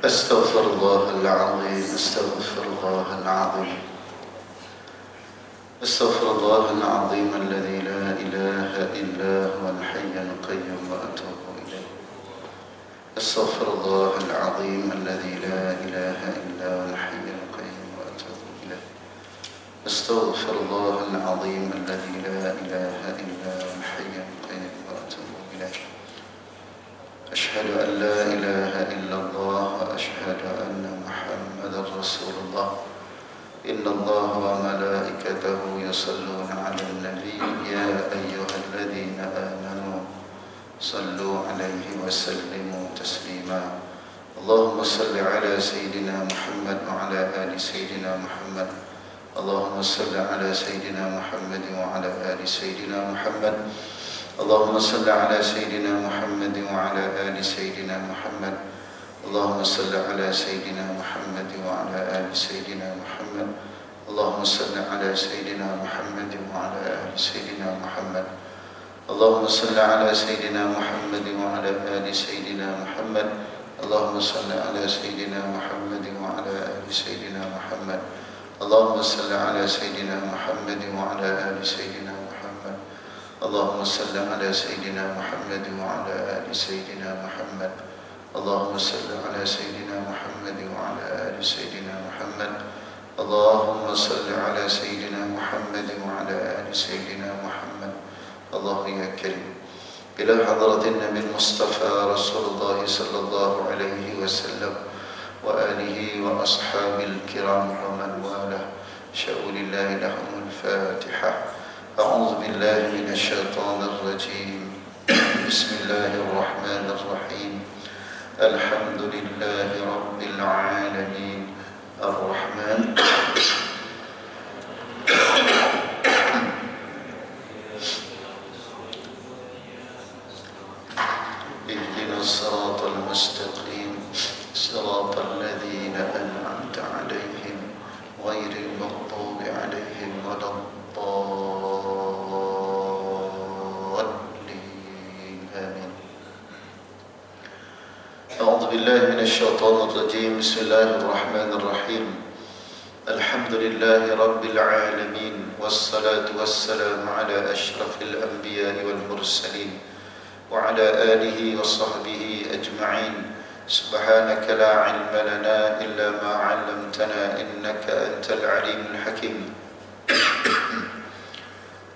أستغفر الله العظيم أستغفر الله العظيم أستغفر الله العظيم الذي لا إله إلا هو الحي القيوم وأتوب إليه أستغفر الله العظيم الذي لا إله إلا هو الحي القيوم وأتوب إليه أستغفر الله العظيم الذي لا إله إلا هو الحي القيوم وأتوب إليه أشهد أن لا إله إلا الله وأشهد أن محمدا رسول الله إن الله وملائكته يصلون على النبي يا أيها الذين آمنوا صلوا عليه وسلموا تسليما اللهم صل على سيدنا محمد وعلى آل سيدنا محمد اللهم صل على سيدنا محمد وعلى آل سيدنا محمد اللهم صل على سيدنا محمد وعلى آل سيدنا محمد اللهم صل على سيدنا محمد وعلى آل سيدنا محمد اللهم صل على سيدنا محمد وعلى آل سيدنا محمد اللهم صل على سيدنا محمد وعلى آل سيدنا محمد اللهم صل على سيدنا محمد وعلى آل سيدنا محمد اللهم صل على سيدنا محمد وعلى آل سيدنا محمد اللهم صل على سيدنا محمد وعلى آل سيدنا محمد اللهم صل على سيدنا محمد وعلى آل سيدنا محمد اللهم صل على سيدنا محمد وعلى آل سيدنا محمد الله يا كريم إلى حضرة النبي المصطفى رسول الله صلى الله عليه وسلم وآله وأصحاب الكرام ومن والاه شاءوا لله لهم الفاتحة أعوذ بالله من الشيطان الرجيم بسم الله الرحمن الرحيم الحمد لله رب العالمين الرحمن اهدنا الصراط المستقيم صراط الذين أنعمت عليهم غير المغضوب عليهم ولا الضالين آمين أعوذ بالله من الشيطان الرجيم بسم الله الرحمن الرحيم الحمد لله رب العالمين والصلاة والسلام على أشرف الأنبياء والمرسلين وعلى آله وصحبه أجمعين سبحانك لا علم لنا إلا ما علمتنا إنك أنت العليم الحكيم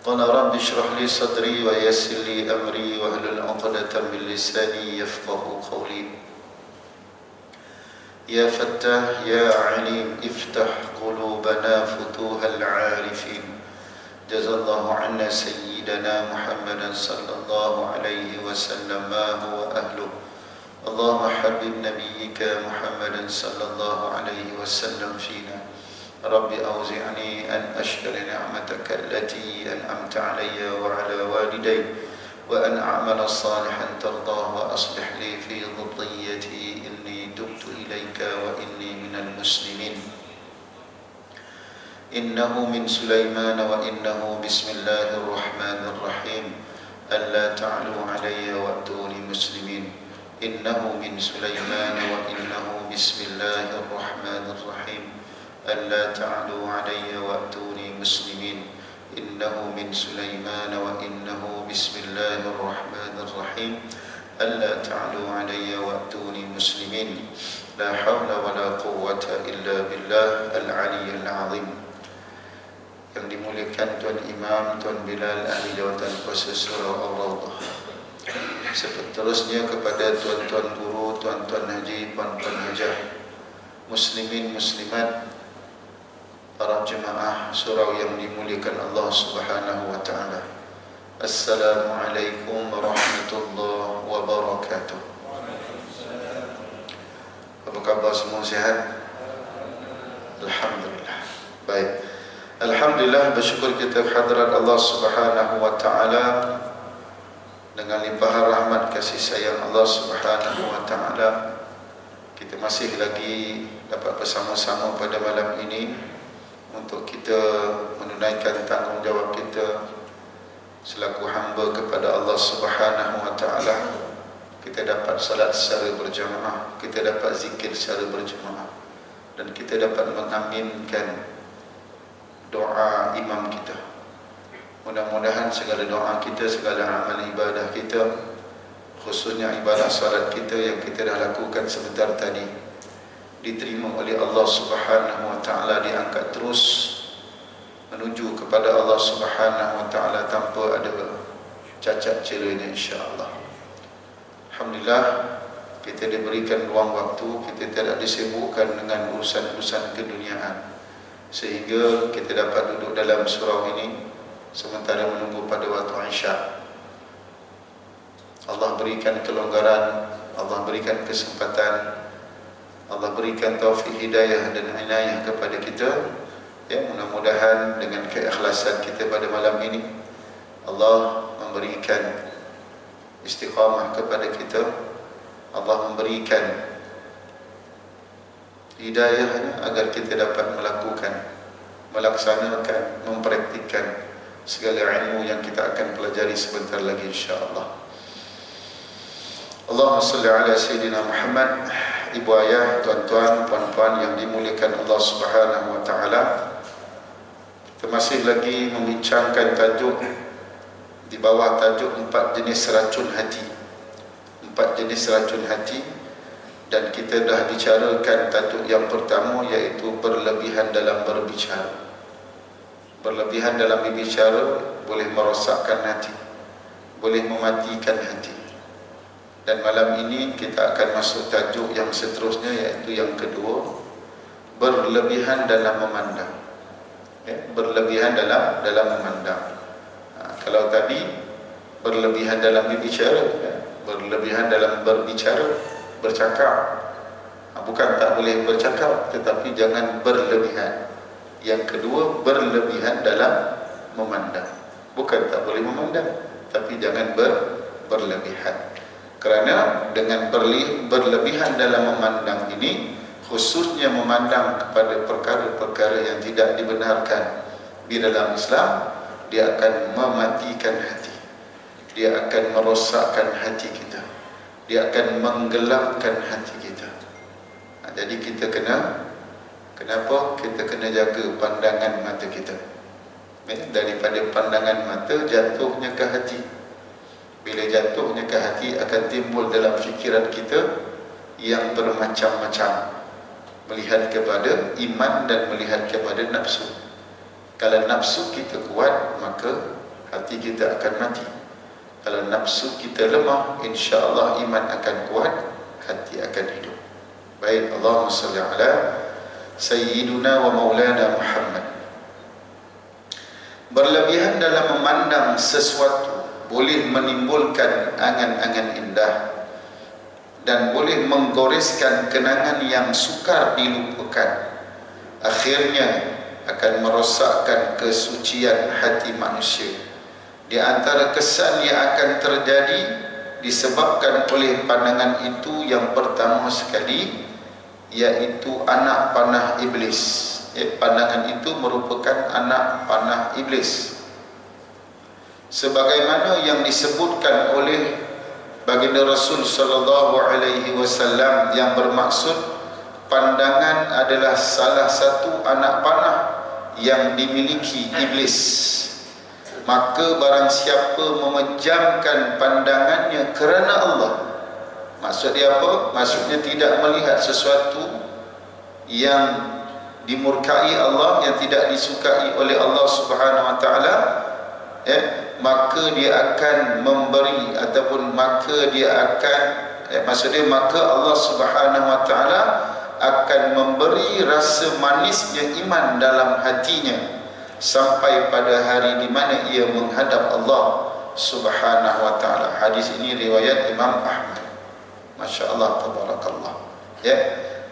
قال رب اشرح لي صدري ويسر لي أمري واحلل عقدة من لساني يفقه قولي يا فتاح يا عليم افتح قلوبنا فتوح العارفين جزا الله عنا سيدنا محمدا صلى الله عليه وسلم ما هو أهله اللهم حبب نبيك محمدا صلى الله عليه وسلم فينا رب أوزعني أن أشكر نعمتك التي أنعمت علي وعلى والدي وأن أعمل صالحا ترضاه وأصلح لي في ذريتي إني تبت إليك وإني من المسلمين إنه من سليمان وإنه بسم الله الرحمن الرحيم ألا تعلوا علي وأتوني مسلمين إنه من سليمان وإنه بسم الله الرحمن الرحيم ألا تعلوا علي وأتوني مسلمين إنه من سليمان وإنه بسم الله الرحمن الرحيم ألا تعلوا علي وأتوني مسلمين لا حول ولا قوة إلا بالله العلي العظيم. Yang dimuliakan Tuan Imam, Tuan Bilal, Ahli Jawatan Kuasa Surau Al-Rawdah. Seterusnya kepada tuan-tuan guru, tuan-tuan haji, puan-puan hajah, muslimin, muslimat, para jemaah surau yang dimuliakan Allah Subhanahu wa taala. Assalamualaikum warahmatullahi wabarakatuh. Apa khabar semua, sihat? Alhamdulillah. Baik. Alhamdulillah, bersyukur kita kehadirat Allah Subhanahu wa taala dengan limpahan rahmat kasih sayang Allah Subhanahu wa taala. Kita masih lagi dapat bersama-sama pada malam ini untuk kita menunaikan tanggungjawab kita selaku hamba kepada Allah Subhanahu wa taala kita dapat salat secara berjamaah, kita dapat zikir secara berjamaah, dan kita dapat mengaminkan doa imam kita. Mudah-mudahan segala doa kita, segala amal ibadah kita, khususnya ibadah salat kita yang kita dah lakukan sebentar tadi, diterima oleh Allah Subhanahu wa taala, diangkat terus menuju kepada Allah Subhanahu wa taala tanpa ada cacat celanya, insya-Allah. Alhamdulillah, kita diberikan ruang waktu, kita tidak disibukkan dengan urusan-urusan keduniaan, sehingga kita dapat duduk dalam surau ini sementara menunggu pada waktu Isya. Allah berikan kelonggaran, Allah berikan kesempatan, Allah berikan taufik hidayah dan inayah kepada kita. Ya, mudah-mudahan dengan keikhlasan kita pada malam ini, Allah memberikan istiqamah kepada kita, Allah memberikan hidayahnya agar kita dapat melakukan, melaksanakan, mempraktikkan segala ilmu yang kita akan pelajari sebentar lagi, insya-Allah. Allahumma salli ala Sayyidina Muhammad. Ibu ayah, tuan-tuan, puan-puan yang dimuliakan Allah Subhanahu wa taala, kita masih lagi membincangkan tajuk di bawah tajuk 4 jenis racun hati. 4 jenis racun hati, dan kita dah bicarakan tajuk yang pertama, iaitu berlebihan dalam berbicara. Berlebihan dalam berbicara boleh merosakkan hati, boleh mematikan hati. Dan malam ini kita akan masuk tajuk yang seterusnya, iaitu yang kedua, berlebihan dalam memandang. Ya, berlebihan dalam memandang. Kalau tadi berlebihan dalam berbicara, berlebihan dalam berbicara, bercakap, bukan tak boleh bercakap, tetapi jangan berlebihan. Yang kedua, berlebihan dalam memandang, bukan tak boleh memandang, tapi jangan berlebihan. Kerana dengan berlebihan dalam memandang ini, khususnya memandang kepada perkara-perkara yang tidak dibenarkan di dalam Islam, dia akan mematikan hati, dia akan merosakkan hati kita, dia akan menggelapkan hati kita. Jadi kita kenapa kita kena jaga pandangan mata kita? Daripada pandangan mata jatuhnya ke hati. Bila jatuhnya ke hati, akan timbul dalam fikiran kita yang bermacam-macam, melihat kepada iman dan melihat kepada nafsu. Kalau nafsu kita kuat, maka hati kita akan mati. Kalau nafsu kita lemah, insya-Allah iman akan kuat, hati akan hidup. Baik, Allahumma salli ala Sayyiduna wa Maulana Muhammad. Berlebihan dalam memandang sesuatu boleh menimbulkan angan-angan indah dan boleh menggoreskan kenangan yang sukar dilupakan. Akhirnya akan merosakkan kesucian hati manusia. Di antara kesan yang akan terjadi disebabkan oleh pandangan itu, yang pertama sekali, iaitu anak panah iblis. Pandangan itu merupakan anak panah iblis, sebagaimana yang disebutkan oleh baginda Rasul sallallahu alaihi wasallam, yang bermaksud pandangan adalah salah satu anak panah yang dimiliki iblis. Maka barang siapa memejamkan pandangannya kerana Allah, maksud dia apa? Maksudnya tidak melihat sesuatu yang dimurkai Allah, yang tidak disukai oleh Allah Subhanahu wa taala, maka dia akan memberi, ataupun maka dia akan maksudnya maka Allah Subhanahu wa taala akan memberi rasa manisnya iman dalam hatinya sampai pada hari di mana ia menghadap Allah Subhanahu wa taala. Hadis ini riwayat Imam Ahmad. Masya-Allah, tabarakallah. Ya,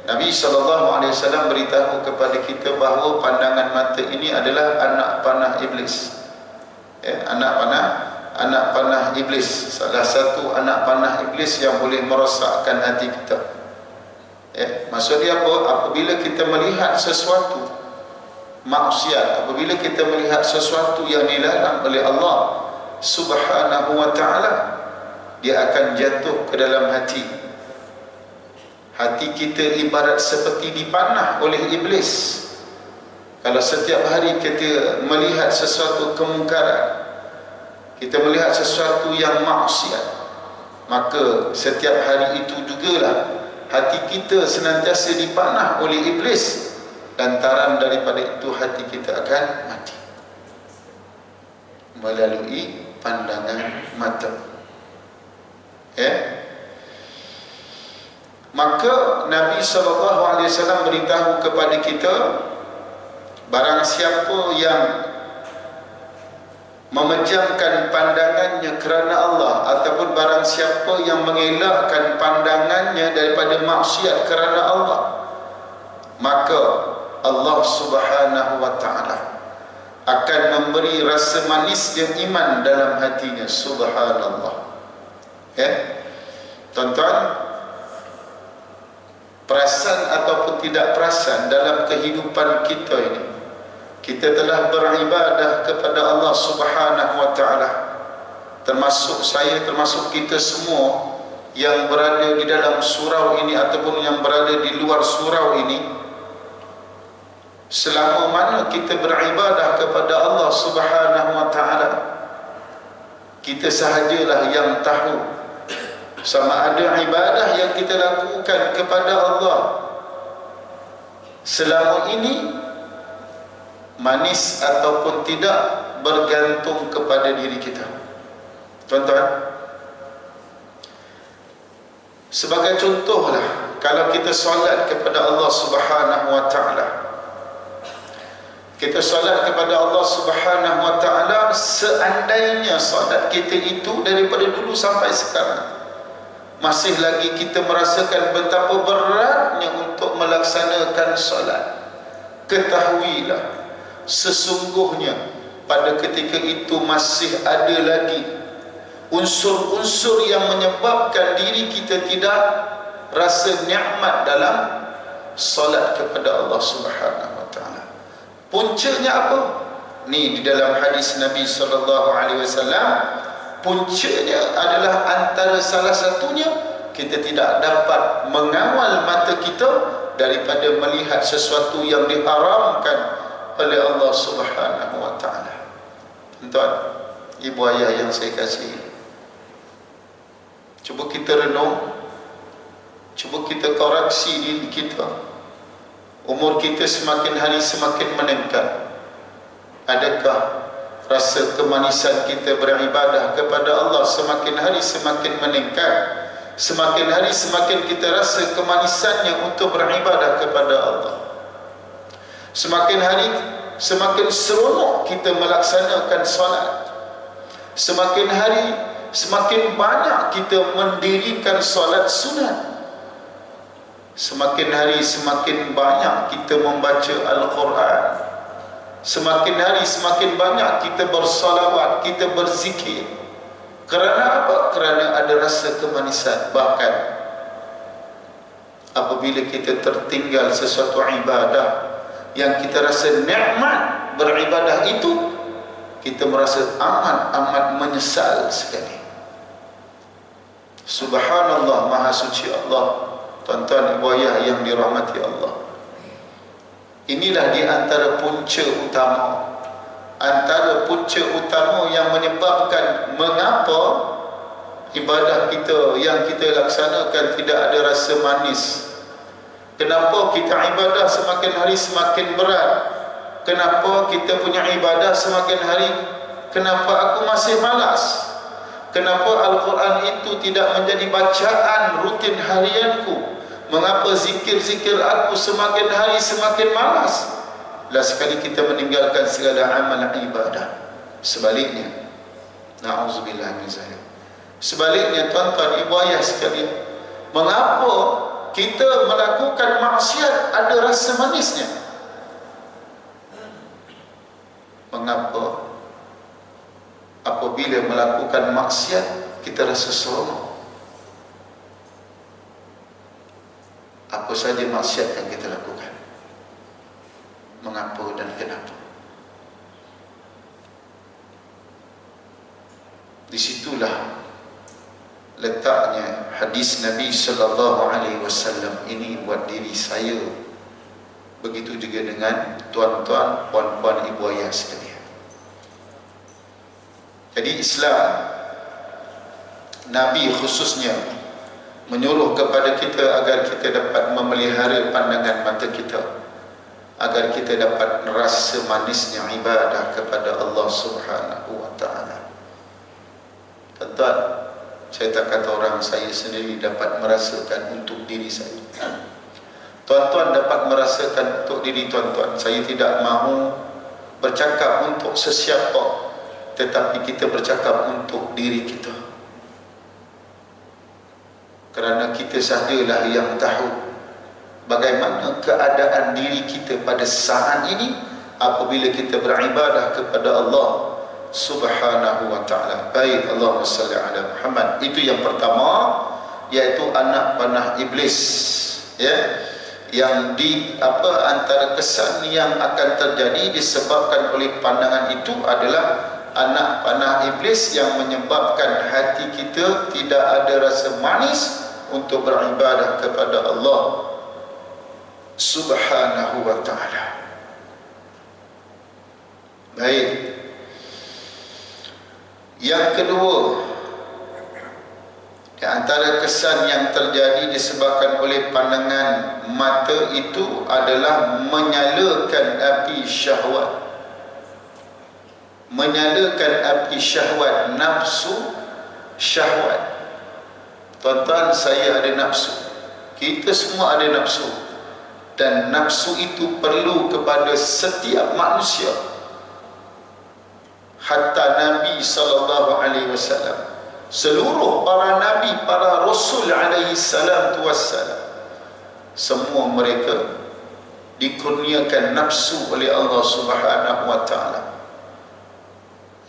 Nabi SAW beritahu kepada kita bahawa pandangan mata ini adalah anak panah iblis. Anak panah iblis, salah satu anak panah iblis yang boleh merosakkan hati kita. Maksud dia apa? Apabila kita melihat sesuatu maksiat, apabila kita melihat sesuatu yang dilarang oleh Allah Subhanahu wa taala, dia akan jatuh ke dalam hati. Hati kita ibarat seperti dipanah oleh iblis. Kalau setiap hari kita melihat sesuatu kemungkaran, kita melihat sesuatu yang maksiat, maka setiap hari itu jugalah hati kita senantiasa dipanah oleh iblis. Lantaran daripada itu hati kita akan mati melalui pandangan mata. Maka Nabi SAW beritahu kepada kita, barang siapa yang memejamkan pandangannya kerana Allah, ataupun barang siapa yang mengelakkan pandangannya daripada maksiat kerana Allah, maka Allah Subhanahu wa ta'ala akan memberi rasa manisnya iman dalam hatinya. Subhanallah. Tuan-tuan, perasan ataupun tidak perasan dalam kehidupan kita ini, kita telah beribadah kepada Allah Subhanahu wa ta'ala, termasuk saya, termasuk kita semua yang berada di dalam surau ini ataupun yang berada di luar surau ini. Selama mana kita beribadah kepada Allah Subhanahu wa ta'ala, kita sahajalah yang tahu sama ada ibadah yang kita lakukan kepada Allah selama ini manis ataupun tidak bergantung kepada diri kita. Tuan-tuan, sebagai contohlah, kalau kita solat kepada Allah Subhanahu wa ta'ala, kita solat kepada Allah Subhanahu wa ta'ala, seandainya solat kita itu daripada dulu sampai sekarang masih lagi kita merasakan betapa beratnya untuk melaksanakan solat, ketahuilah sesungguhnya pada ketika itu masih ada lagi unsur-unsur yang menyebabkan diri kita tidak rasa nikmat dalam solat kepada Allah Subhanahu wa ta'ala. Puncanya apa? Ni di dalam hadis Nabi SAW, puncanya adalah antara salah satunya kita tidak dapat mengawal mata kita daripada melihat sesuatu yang diharamkan oleh Allah Subhanahu wa ta'ala. Tuan, ibu ayah yang saya kasihi, cuba kita renung, cuba kita koreksi diri kita. Umur kita semakin hari semakin meningkat. Adakah rasa kemanisan kita beribadah kepada Allah semakin hari semakin meningkat? Semakin hari semakin kita rasa kemanisannya untuk beribadah kepada Allah. Semakin hari semakin seronok kita melaksanakan solat. Semakin hari semakin banyak kita mendirikan solat sunat. Semakin hari semakin banyak kita membaca Al-Quran. Semakin hari semakin banyak kita bersalawat, kita berzikir. Kerana apa? Kerana ada rasa kemanisan. Bahkan apabila kita tertinggal sesuatu ibadah yang kita rasa nikmat beribadah itu, kita merasa amat menyesal sekali. Subhanallah, Maha Suci Allah. Tuan-tuan ibu ayah yang dirahmati Allah, inilah di antara punca utama, yang menyebabkan mengapa ibadah kita yang kita laksanakan tidak ada rasa manis. Kenapa kita ibadah semakin hari semakin berat? Kenapa kita punya ibadah semakin hari? Kenapa aku masih malas? Kenapa Al-Quran itu tidak menjadi bacaan rutin harianku? Mengapa zikir-zikir aku semakin hari semakin malas? Last sekali kita meninggalkan segala amal ibadah. Sebaliknya, na'udzubillah min zalik. Sebaliknya, tuan-tuan ibu ayah sekalian, mengapa kita melakukan maksiat ada rasa manisnya? Mengapa apabila melakukan maksiat kita rasa seronok? Apa saja maksiat yang kita lakukan? Mengapa dan kenapa? Disitulah letaknya hadis Nabi sallallahu alaihi wasallam ini buat diri saya. Begitu juga dengan tuan-tuan, puan-puan, ibu ayah sekalian. Jadi Islam, Nabi khususnya menyuruh kepada kita agar kita dapat memelihara pandangan mata kita, agar kita dapat merasa manisnya ibadah kepada Allah Subhanahu wa taala. Tuan-tuan, saya tak kata orang, saya sendiri dapat merasakan untuk diri saya. Tuan-tuan dapat merasakan untuk diri tuan-tuan. Saya tidak mahu bercakap untuk sesiapa, tetapi kita bercakap untuk diri kita. Kerana kita sahajalah yang tahu bagaimana keadaan diri kita pada saat ini apabila kita beribadah kepada Allah Subhanahu wa ta'ala. Baik, Allahumma salli ala Muhammad. Itu yang pertama, iaitu anak panah iblis, ya, yang antara kesan yang akan terjadi disebabkan oleh pandangan itu adalah anak panah iblis yang menyebabkan hati kita tidak ada rasa manis untuk beribadah kepada Allah Subhanahu wa ta'ala. Baik. Yang kedua, di antara kesan yang terjadi disebabkan oleh pandangan mata itu adalah menyalakan api syahwat. Menyalakan api syahwat, nafsu syahwat. Tuan-tuan, saya ada nafsu. Kita semua ada nafsu. Dan nafsu itu perlu kepada setiap manusia. Hatta Nabi sallallahu alaihi wasallam, seluruh para nabi, para rasul alaihi salam wassalam, semua mereka dikurniakan nafsu oleh Allah Subhanahu wa taala.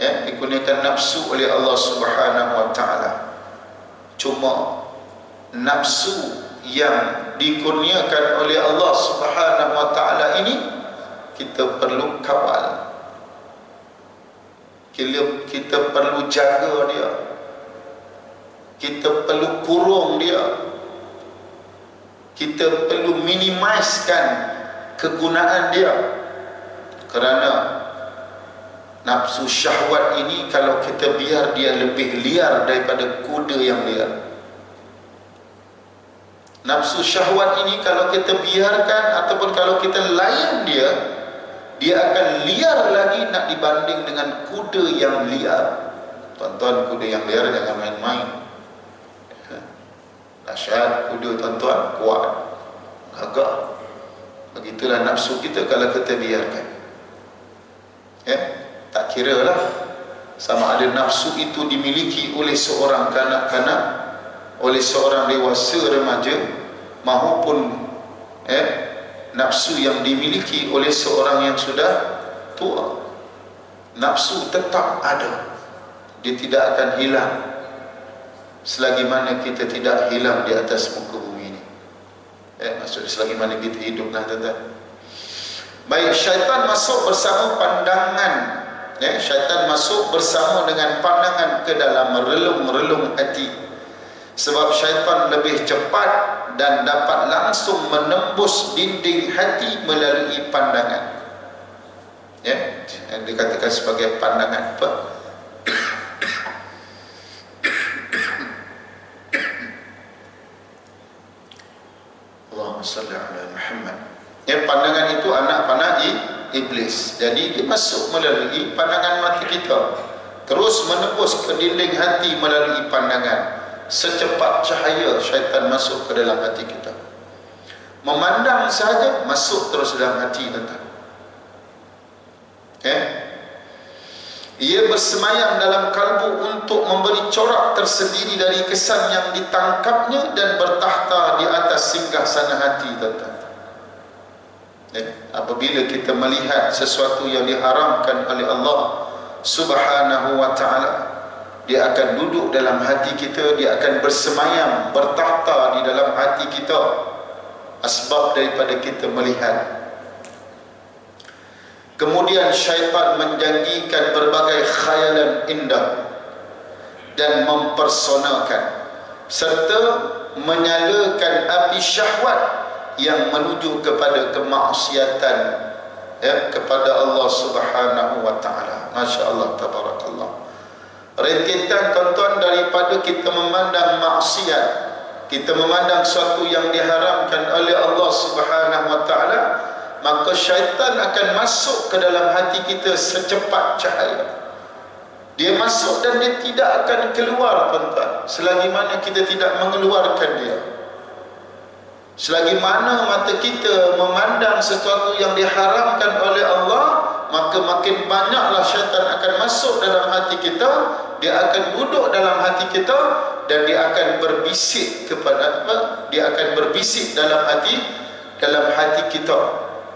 Ya, dikurniakan nafsu oleh Allah Subhanahu wa taala. Cuma nafsu yang dikurniakan oleh Allah Subhanahu wa taala ini kita perlu kawal. Kita perlu jaga dia. Kita perlu kurung dia. Kita perlu minimizekan kegunaan dia. Kerana nafsu syahwat ini kalau kita biar dia lebih liar daripada kuda yang liar. Nafsu syahwat ini kalau kita biarkan ataupun kalau kita layan dia, dia akan liar lagi nak dibanding dengan kuda yang liar. Tuan-tuan, kuda yang liar jangan main-main. Dahsyat kuda tuan-tuan, kuat, gagah. Begitulah nafsu kita kalau kita biarkan. Ya, tak kira lah sama ada nafsu itu dimiliki oleh seorang kanak-kanak, oleh seorang dewasa remaja, maupun nafsu yang dimiliki oleh seorang yang sudah tua. Nafsu tetap ada, dia tidak akan hilang selagi mana kita tidak hilang di atas muka bumi ini. Maksudnya selagi mana kita hidup lah, tuan-tuan. Baik, syaitan masuk bersama pandangan, syaitan masuk bersama dengan pandangan ke dalam relung-relung hati. Sebab syaitan lebih cepat dan dapat langsung menembus dinding hati melalui pandangan. Ya, yang dikatakan sebagai pandangan apa? Allahumma salli ala Muhammad. Ya, pandangan itu anak panah iblis. Jadi dia masuk melalui pandangan mata kita, terus menembus ke dinding hati melalui pandangan. Secepat cahaya syaitan masuk ke dalam hati kita. Memandang sahaja masuk terus dalam hati, tuan-tuan. Ia bersemayam dalam kalbu untuk memberi corak tersendiri dari kesan yang ditangkapnya dan bertakhta di atas singgasana hati, tuan-tuan. Apabila kita melihat sesuatu yang diharamkan oleh Allah Subhanahu wa ta'ala, dia akan duduk dalam hati kita, dia akan bersemayam, bertakhta di dalam hati kita, asbab daripada kita melihat. Kemudian syaitan menjanjikan berbagai khayalan indah dan mempersonakan serta menyalakan api syahwat yang menuju kepada kemaksiatan, ya, kepada Allah Subhanahu wa taala. Masya-Allah, tabarakallah. Rentetan tuan-tuan daripada kita memandang maksiat, kita memandang sesuatu yang diharamkan oleh Allah Subhanahu wa taala, maka syaitan akan masuk ke dalam hati kita secepat cahaya. Dia masuk dan dia tidak akan keluar, tuan-tuan, selagi mana kita tidak mengeluarkan dia. Selagi mana mata kita memandang sesuatu yang diharamkan oleh Allah, maka makin banyaklah syaitan akan masuk dalam hati kita. Dia akan duduk dalam hati kita dan dia akan berbisik kepada apa? Dia akan berbisik dalam hati kita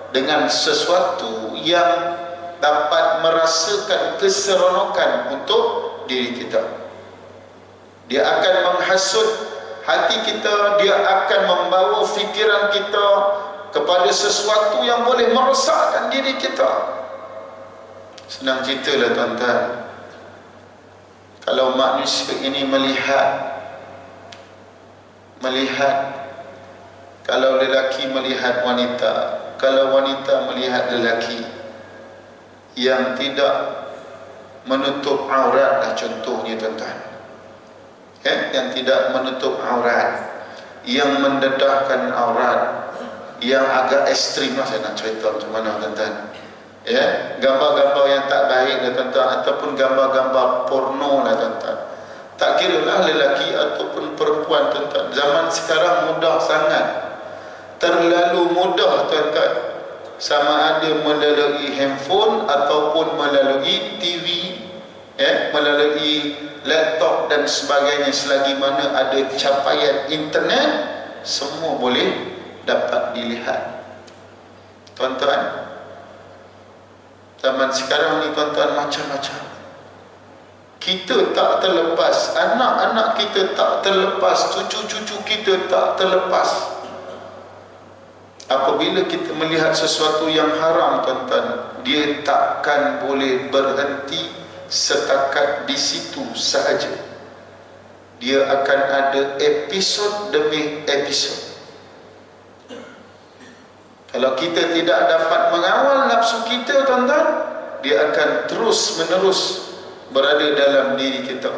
dengan sesuatu yang dapat merasakan keseronokan untuk diri kita. Dia akan menghasut hati kita, dia akan membawa fikiran kita kepada sesuatu yang boleh merosakkan diri kita. Senang ceritalah, tuan-tuan, kalau manusia ini melihat, kalau lelaki melihat wanita, kalau wanita melihat lelaki yang tidak menutup aurat lah contohnya, tuan-tuan, ya, yang tidak menutup aurat, yang mendedahkan aurat, yang agak ekstrim lah, saya nak cerita macam mana, tuan-tuan, ya, gambar-gambar yang tak baik lah, tuan-tuan, ataupun gambar-gambar porno lah, tuan-tuan. Tak kira lah lelaki ataupun perempuan, tuan-tuan. Zaman sekarang mudah sangat, terlalu mudah, tuan-tuan, sama ada melalui handphone ataupun melalui TV, ya, melalui laptop dan sebagainya. Selagi mana ada capaian internet, semua boleh dapat dilihat, tuan-tuan. Zaman sekarang ni, tuan-tuan, macam-macam. Kita tak terlepas, anak-anak kita tak terlepas, cucu-cucu kita tak terlepas. Apabila kita melihat sesuatu yang haram, tuan-tuan, dia takkan boleh berhenti setakat di situ sahaja. Dia akan ada episod demi episod. Kalau kita tidak dapat mengawal nafsu kita, tuan-tuan, dia akan terus menerus berada dalam diri kita.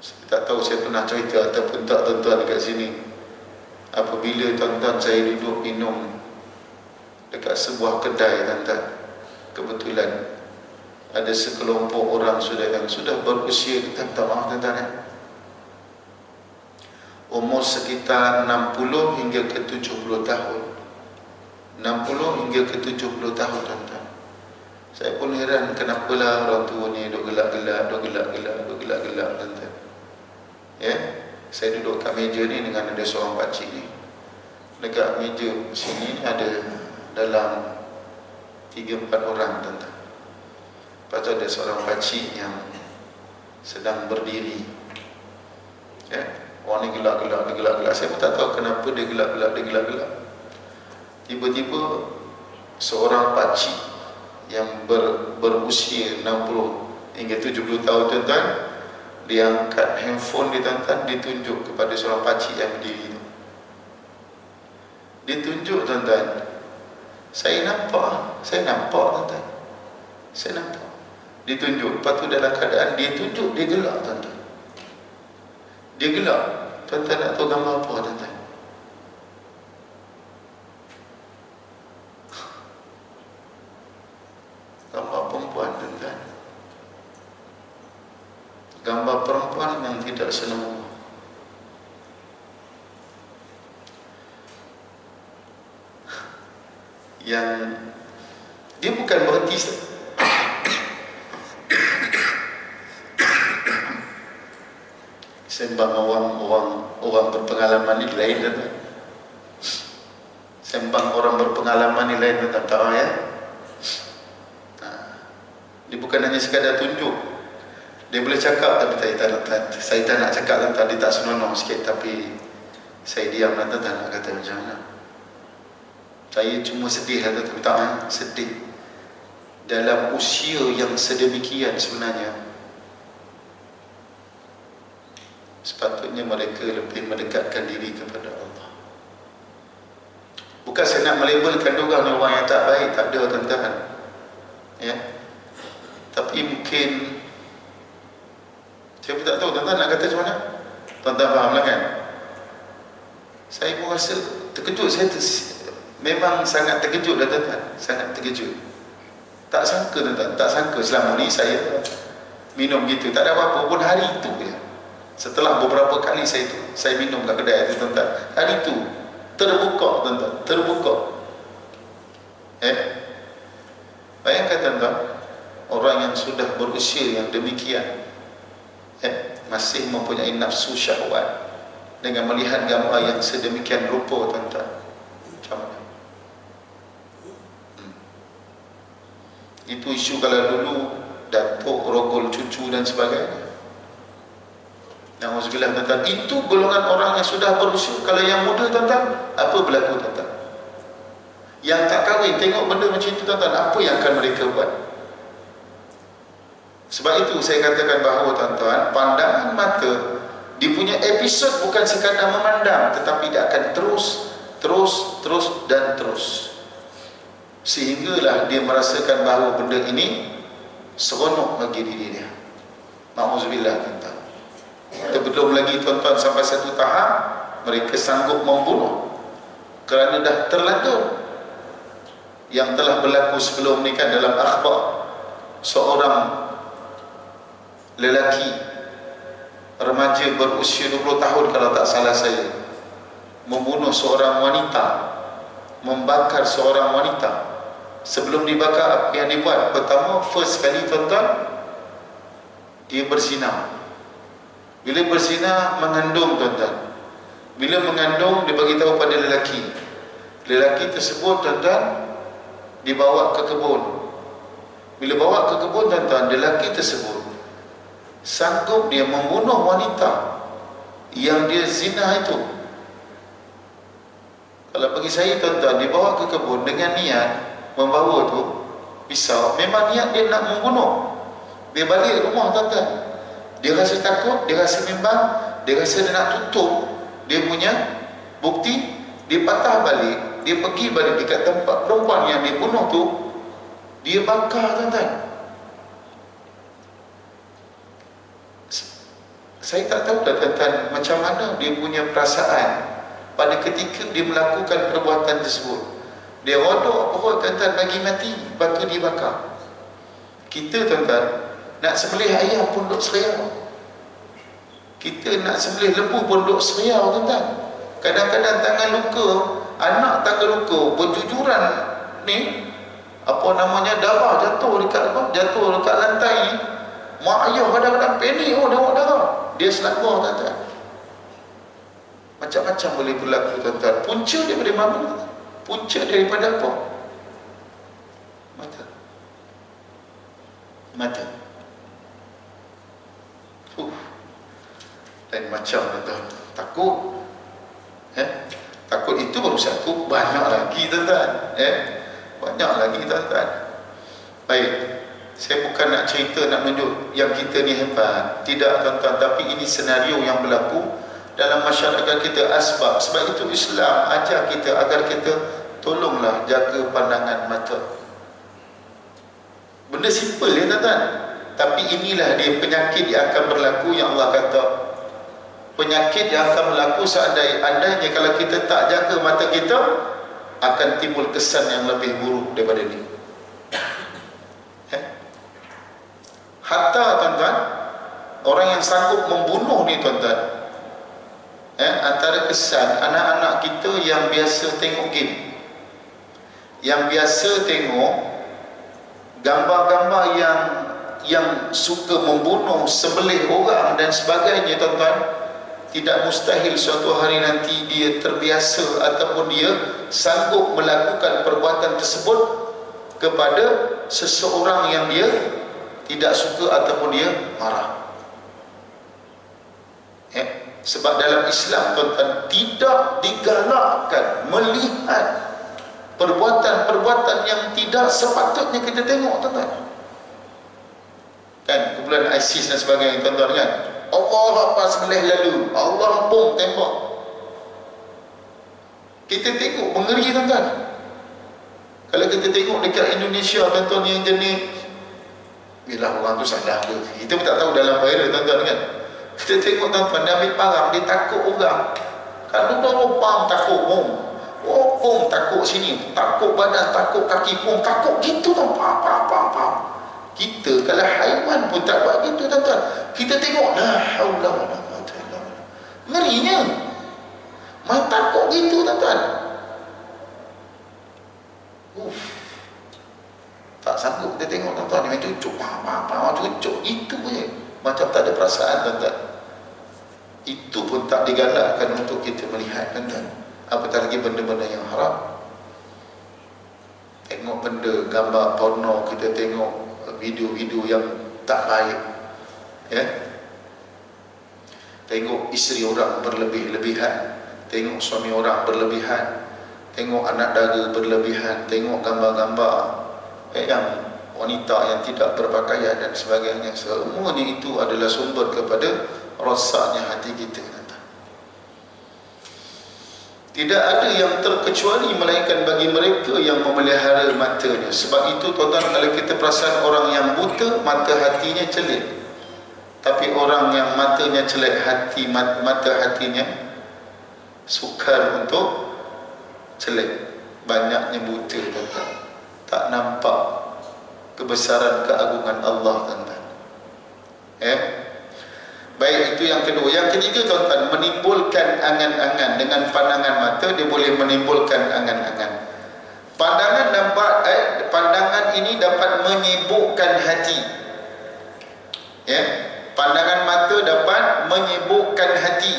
Saya tak tahu saya pernah cerita ataupun tak, tuan-tuan, dekat sini. Apabila, tuan-tuan, saya duduk minum dekat sebuah kedai, tuan-tuan, kebetulan ada sekelompok orang yang sudah berusia, tuan-tuan, umur sekitar 60 hingga ke 70 tahun. 60 hingga ke 70 tahun, tuan-tuan. Saya pun heran, kenapalah orang tua ni duk gelak-gelak, tuan-tuan. Ya, saya duduk kat meja ni dengan ada seorang pakcik ni. Dekat meja sini ada dalam 3-4 orang, tuan-tuan. Lepas tu ada seorang pakcik yang sedang berdiri. Ya, orang ni gelak-gelak. Saya pun tak tahu kenapa dia gelak-gelak. Tiba-tiba seorang pakcik yang berusia 60 hingga 70 tahun, tuan-tuan, dia angkat handphone dia, tuan-tuan, ditunjuk kepada seorang pakcik yang berdiri tu. Dia tunjuk, tuan-tuan. Saya nampak, tuan-tuan. Saya nampak. Dia tunjuk. Lepas tu dalam keadaan dia tunjuk, dia gelak, tuan-tuan. Dia gelak. Tuan-tuan nak tahu gambar apa, tuan-tuan? Gambar perempuan, tuan-tuan. Gambar perempuan yang tidak senonoh. Yang dia bukan berhenti sembang orang berpengalaman ni lain, tuan-tuan. Sembang orang berpengalaman ni lain, tuan-tuan, tahu ya? Dia bukan hanya sekadar tunjuk. Dia boleh cakap tapi saya tak nak cakap, tuan-tuan. Dia tak senonoh sikit, tapi saya diam, tuan-tuan, nak kata macam mana. Saya cuma sedih, tuan-tuan, tahu ya? Sedih. Dalam usia yang sedemikian sebenarnya, Sepatutnya mereka lebih mendekatkan diri kepada Allah. Bukan saya nak melabelkan diorang ni orang yang tak baik, tak ada, tuan-tuan. Ya. Tapi mungkin saya pun tak tahu tuan-tuan nak kata macam mana. Tuan-tuan fahamlah kan? Saya pun rasa terkejut. Memang sangat terkejut dah tuan-tuan. Sangat terkejut. Tak sangka tuan-tuan. Tak sangka selama ni saya minum gitu. Tak ada apa-apa pun hari itu je. Setelah beberapa kali saya minum kat kedai tu tuan-tuan. Hari itu terbuka tuan-tuan. Terbuka. Bayangkan tuan-tuan. Orang yang sudah berusia yang demikian. Masih mempunyai nafsu syahwat. Dengan melihat gambar yang sedemikian rupa tuan-tuan. Macam mana? Itu isu kalau dulu datuk, rogol, cucu dan sebagainya. Na'udzubillah tuan-tuan. Itu golongan orang yang sudah berusia. Kalau yang muda tuan-tuan, apa berlaku tuan-tuan? Yang tak kahwin, tengok benda macam itu tuan-tuan, apa yang akan mereka buat? Sebab itu saya katakan bahawa tuan-tuan, pandangan mata, dia punya episod bukan sekadar memandang, tetapi dia akan terus dan terus. Sehinggalah dia merasakan bahawa benda ini seronok bagi diri dia. Na'udzubillah tuan-tuan. Belum lagi tuan-tuan sampai satu tahap mereka sanggup membunuh kerana dah terlanjur. Yang telah berlaku sebelum ni kan dalam akhbar, seorang lelaki remaja berusia 20 tahun kalau tak salah saya membunuh seorang wanita, membakar seorang wanita. Sebelum dibakar, apa yang dibuat? Pertama, first kali tuan-tuan, dia berzina. Bila berzina, mengandung tuan-tuan. Bila mengandung, dia bagi tahu pada lelaki. Lelaki tersebut tuan-tuan dibawa ke kebun. Bila bawa ke kebun tuan-tuan, lelaki tersebut sanggup dia membunuh wanita yang dia zina itu. Kalau bagi saya tuan-tuan, dibawa ke kebun dengan niat membawa tu pisau, memang niat dia nak membunuh. Dia balik rumah tuan-tuan, dia rasa takut, dia rasa bimbang, dia rasa dia nak tutup dia punya bukti. Dia patah balik, dia pergi balik dekat tempat perempuan yang dia bunuh tu, dia bakar tuan-tuan. Saya tak tahu dah tuan-tuan macam mana dia punya perasaan pada ketika dia melakukan perbuatan tersebut. Dia rodok perut tuan-tuan bagi mati, lepas tu dibakar. Kita tuan-tuan nak sembelih ayam pun duk seriau. Kita nak sembelih lembu pun duk seriau tuan-tuan. Kadang-kadang tangan luka, anak tangan luka, berjujuran ni, apa namanya, darah jatuh dekat lantai ni. Mak ayah kadang-kadang panik, oh tengok darah. Dia selangor tuan-tuan. Macam-macam boleh berlaku tuan-tuan. Punca daripada mana? Punca daripada apa? Mata. Lain macam tuan-tuan. Takut. Takut itu baru satu, banyak lagi tuan-tuan. Banyak lagi tuan-tuan. Baik, saya bukan nak cerita, nak menunjuk yang kita ni hebat. Tidak tuan-tuan, tapi ini senario yang berlaku dalam masyarakat kita, asbab. Sebab itu Islam ajar kita agar kita tolonglah jaga pandangan mata. Benda simple ya tuan-tuan, tapi inilah dia penyakit yang akan berlaku, yang Allah kata penyakit yang akan berlaku seandainya kalau kita tak jaga mata kita, akan timbul kesan yang lebih buruk daripada ini. Hatta tuan-tuan, orang yang sanggup membunuh ni tuan-tuan, antara kesan anak-anak kita yang biasa tengok game, yang biasa tengok gambar-gambar yang suka membunuh, sembelih orang dan sebagainya tuan-tuan. Tidak mustahil suatu hari nanti dia terbiasa ataupun dia sanggup melakukan perbuatan tersebut kepada seseorang yang dia tidak suka ataupun dia marah. Sebab dalam Islam tuan-tuan, tidak digalakkan melihat perbuatan-perbuatan yang tidak sepatutnya kita tengok tuan-tuan. Kan kumpulan ISIS dan sebagainya tuan-tuan kan, Allah Akbar sembelih lalu, Allah pun tembak. Kita tengok mengeri tuan-tuan. Kalau kita tengok dekat Indonesia tuan-tuan yang jenis, bila orang tu salah ke, kita pun tak tahu dalam viral tuan-tuan kan. Kita tengok tuan-tuan dia ambil parang, dia takut orang. Kalau orang pam takut pom takut sini, takut badan, takut kaki, pom takut gitu tuan, pam. Kita kalau haiwan pun tak buat gitu tuan-tuan. Kita tengok la haula wala quwwata illa billah. Ngerinya. Main takut gitu tuan-tuan. Tak sanggup kita tengok tuan-tuan, dia main cucuk, cucuk itu je. Macam tak ada perasaan tuan-tuan. Itu pun tak digalakkan untuk kita melihat tuan-tuan. Apatah lagi benda-benda yang haram. Tengok benda, gambar porno, kita tengok video-video yang tak baik, ya. Tengok isteri orang berlebih-lebihan, tengok suami orang berlebihan, tengok anak dara berlebihan, tengok gambar-gambar yang wanita yang tidak berpakaian dan sebagainya. Semuanya itu adalah sumber kepada rosaknya hati kita. Tidak ada yang terkecuali melainkan bagi mereka yang memelihara matanya. Sebab itu tuan-tuan, kalau kita perasan orang yang buta, mata hatinya celik. Tapi orang yang matanya celik, mata hatinya sukar untuk celik. Banyaknya buta tuan-tuan, tak nampak kebesaran keagungan Allah tuan-tuan. Baik, itu yang kedua. Yang ketiga tuan-tuan, menimbulkan angan-angan. Dengan pandangan mata dia boleh menimbulkan angan-angan. Pandangan ini dapat menyibukkan hati. Ya, pandangan mata dapat menyibukkan hati,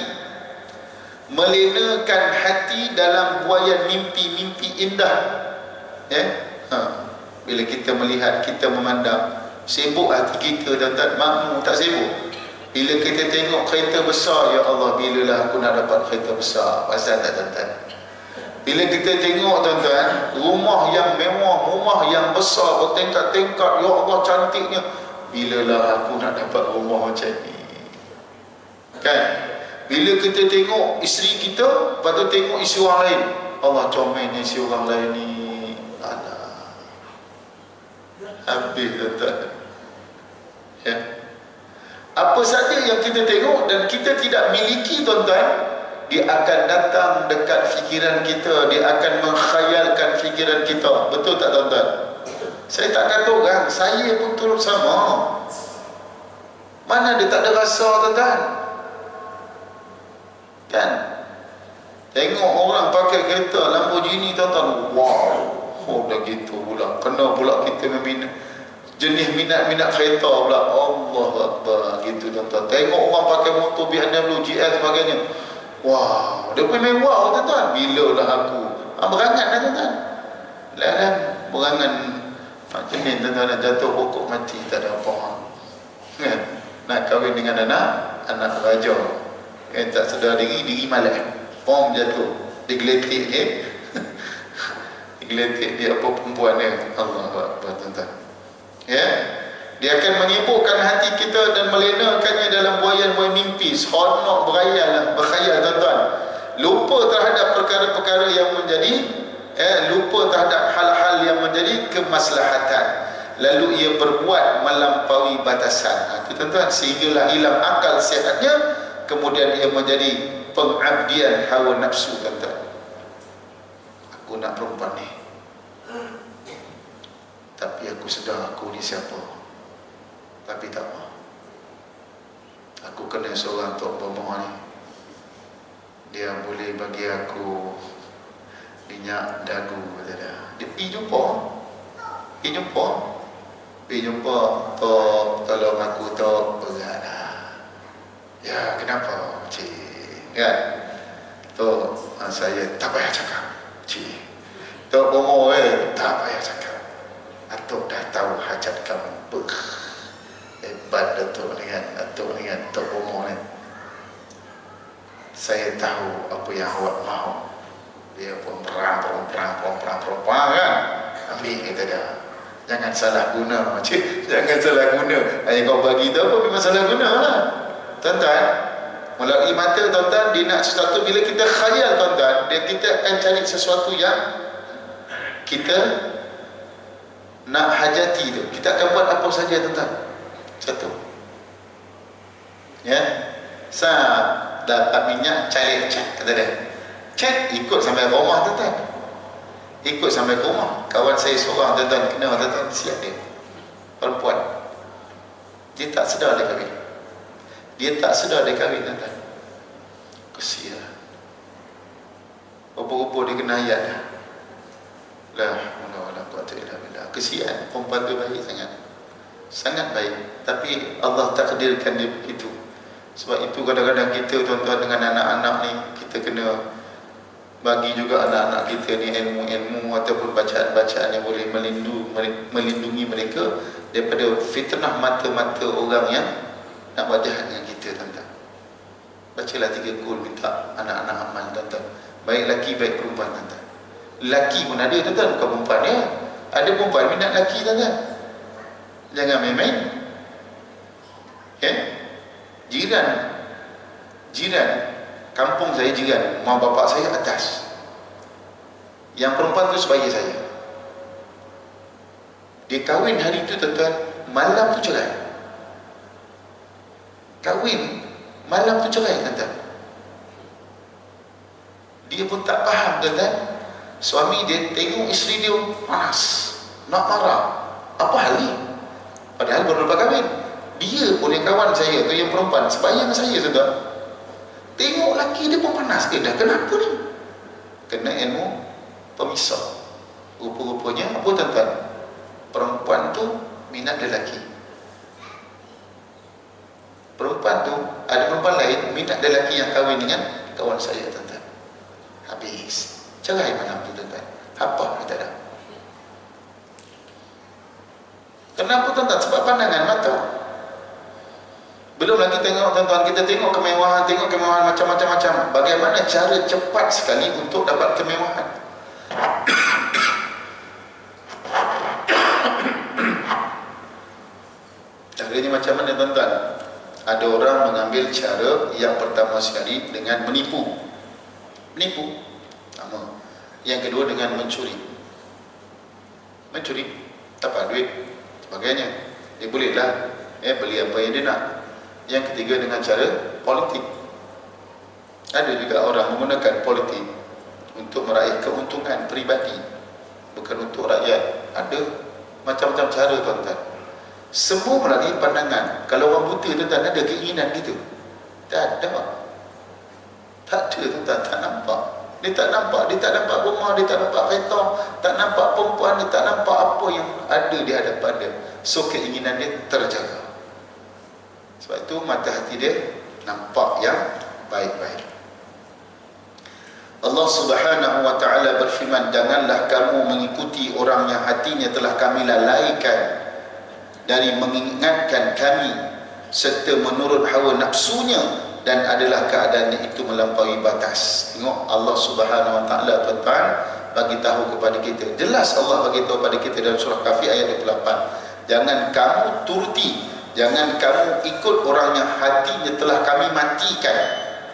melenakan hati dalam buaian mimpi-mimpi indah. Ya, bila kita melihat, kita memandang, sibuk hati kita tuan-tuan. Makmum tak sibuk. Bila kita tengok kereta besar, ya Allah, bilalah aku nak dapat kereta besar. Pasal tak tuan-tuan? Bila kita tengok tuan-tuan, rumah yang mewah, rumah yang besar, bertingkat-tingkat, ya Allah cantiknya, bilalah aku nak dapat rumah macam ni. Kan? Bila kita tengok isteri kita, lepas tu tengok isteri orang lain, Allah comelnya isteri orang lain ni. Alah, habis tuan-tuan. Ya. Apa saja yang kita tengok dan kita tidak miliki tuan-tuan, dia akan datang dekat fikiran kita, dia akan mengkhayalkan fikiran kita. Betul tak tuan-tuan? Saya tak kata orang, saya pun turut sama. Mana dia tak ada rasa tuan-tuan? Kan? Tengok orang pakai kereta Lamborghini tuan-tuan, wow, dah gitu pula. Kena pula kita membina jenis minat-minat kereta pula. Allah Akbar, gitu tuan-tuan. Tengok orang pakai motor BMW, GS sebagainya, wow, dia pun mewah tuan-tuan. Bila lah aku berangan lah tuan-tuan. Lain berangan macam ni tuan-tuan, nak jatuh pokok mati tak ada apa. Kan? Nak kahwin dengan anak raja, tak sedar diri malah pom jatuh, digeletik dia digeletik dia apa perempuan dia. Allah Akbar tuan-tuan. Ya, dia akan menyibukkan hati kita dan melenakannya dalam buaian-buaian mimpi. Seronok berkhayal tuan-tuan. Lupa terhadap perkara-perkara yang menjadi, lupa terhadap hal-hal yang menjadi kemaslahatan. Lalu ia berbuat melampaui batasan. Itu tuan-tuan, sehinggalah hilang akal sihatnya. Kemudian ia menjadi pengabdian hawa nafsu tuan-tuan. Aku nak perempuan ni, tapi aku sedar aku ni siapa. Tapi tak mau. Aku kena seorang tok bomoh ni. Dia boleh bagi aku minyak dagu, kata dia. Dia pergi jumpa. Tok, tolong aku tok. Berat lah. Ya, kenapa cik? Kan? Tok, saya tak payah cakap cik. Tok bomoh tak payah cakap. Atuk dah tahu hajat kamu. Hebat Datuk dengan Tok Bomoh ni. Saya tahu apa yang awak mahu. Dia pun perang kan. Ambil kata dia. Jangan salah guna cik. Jangan salah guna. Kau bagi tu apa memang salah guna lah. Tuan-tuan, melalui mata tuan-tuan, dia nak sesuatu. Bila kita khayal tuan-tuan, kita akan cari sesuatu yang kita nak hajati tu. Kita akan buat apa saja tuan-tuan. Satu, ya, dapat minyak, cari cat, kata dia. Cat ikut sampai rumah tuan-tuan. Ikut sampai rumah. Kawan saya seorang tuan-tuan, kenal tuan-tuan, siap dia, perempuan. Dia tak sedar dia kahwin. Dia tak sedar dia kahwin tuan-tuan. Kesian. Rupa-rupa dia kena ayat dah. La haula wala quwwata illa billah. Kesian, perempuan tu baik sangat. Sangat baik. Tapi Allah takdirkan dia begitu. Sebab itu kadang-kadang kita tuan-tuan dengan anak-anak ni, kita kena bagi juga anak-anak kita ni ilmu-ilmu ataupun bacaan-bacaan yang boleh melindungi mereka daripada fitnah mata-mata orang yang nak buat jahat dengan kita tuan-tuan. Bacalah 3 kul, minta anak-anak amal tuan-tuan. Baik laki, baik perempuan tuan-tuan. Laki pun ada tuan-tuan, bukan perempuan ya. Ada perempuan minat laki tuan-tuan. Jangan main-main. Ya. Jiran kampung saya, jiran mak bapak saya atas. Yang perempuan tu sebaya saya. Dia kahwin hari tu tuan-tuan, malam tu cerai. Kahwin malam tu cerai tuan-tuan. Dia pun tak faham tuan-tuan. Suami dia tengok isteri dia panas, nak marah. Apa hal ni? Padahal baru lepas kahwin. Dia pun yang kawan saya tu, yang perempuan sebaya dengan saya tuan-tuan, tengok laki dia pun panas. Dah kenapa ni? Kena ilmu pemisah. Rupa-rupanya apa tuan-tuan? Perempuan tu minat lelaki. Perempuan tu, ada perempuan lain minat lelaki yang kahwin dengan kawan saya tuan-tuan. Habis. Cerai malam tu tuan-tuan. Apa kita dah? Kenapa tuan-tuan? Sebab pandangan mata. Belum lagi tengok tuan-tuan, kita tengok kemewahan macam-macam. Bagaimana cara cepat sekali untuk dapat kemewahan. Caranya macam mana tuan-tuan? Ada orang mengambil cara yang pertama sekali dengan menipu. Yang kedua dengan mencuri. Dapat duit sebagainya. Dia bolehlah beli apa yang dia nak. Yang ketiga dengan cara politik. Ada juga orang menggunakan politik untuk meraih keuntungan peribadi, bukan untuk rakyat. Ada macam-macam cara tuan-tuan. Semua melalui pandangan. Kalau orang buta tuan-tuan ada keinginan gitu? Tak ada. Tak ada tuan-tuan, tak nampak. Dia tak nampak rumah, dia tak nampak kereta, tak nampak perempuan, dia tak nampak apa yang ada di hadapan dia. So keinginan dia terjaga. Sebab itu mata hati dia nampak yang baik-baik. Allah Subhanahu wa ta'ala berfirman, janganlah kamu mengikuti orang yang hatinya telah kami lalaikan dari mengingatkan kami serta menurut hawa nafsunya, dan adalah keadaannya itu melampaui batas. Tengok Allah Subhanahu wa ta'ala tuan-tuan bagi tahu kepada kita. Jelas Allah bagi tahu kepada kita dalam surah Kahfi ayat 28. Jangan kamu turuti, jangan kamu ikut orang yang hatinya telah kami matikan,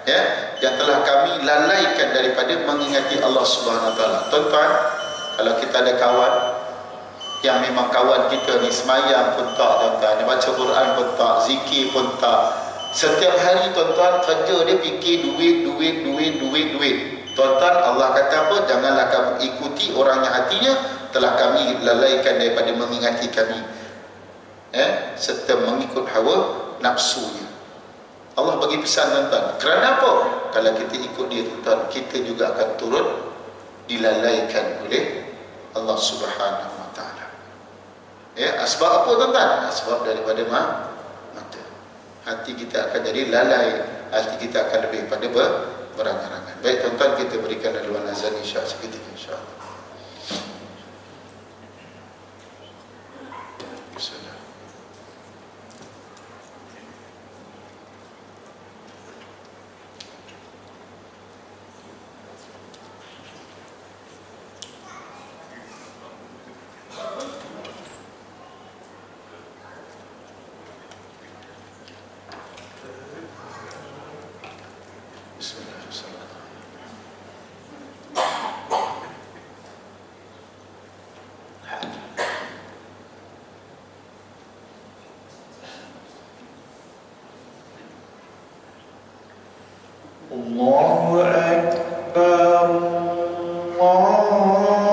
ya, yang telah kami lalaikan daripada mengingati Allah Subhanahu wa ta'ala. Tuan-tuan, kalau kita ada kawan yang memang kawan kita ni semayang pun tak tuan-tuan, dia baca Quran pun tak, zikir pun tak, setiap hari tuan-tuan kerja dia fikir duit. Tuan-tuan, Allah kata apa? Janganlah kamu ikuti orang yang hatinya telah kami lalaikan daripada mengingati kami, serta mengikut hawa nafsunya. Allah bagi pesan tuan-tuan. Kerana apa? Kalau kita ikut dia tuan-tuan, kita juga akan turut dilalaikan oleh Allah Subhanahu wa ta'ala. Ya, sebab apa tuan-tuan? Sebab daripada mata. Hati kita akan jadi lalai, hati kita akan lebih pada berangan-angan. Baik tuan-tuan, kita berikan laluan azan insya-Allah seketika insya-Allah. Bismillah. Allahu Akbar, Allahu Akbar.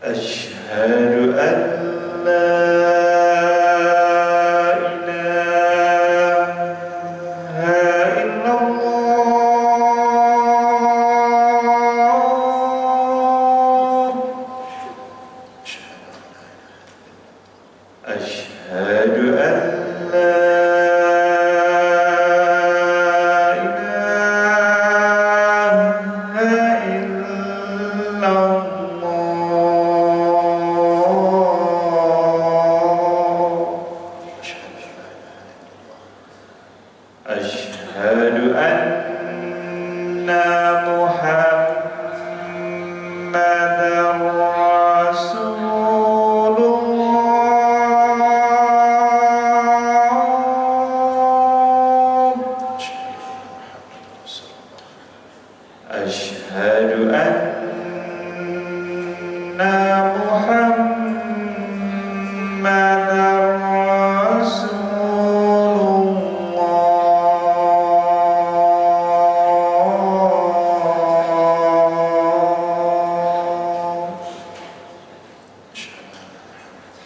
Asyhadu an la ilaha illallah. Asyhadu an la Asyhadu anna Muhammadar Rasulullah. Asyhadu anna Muhammadar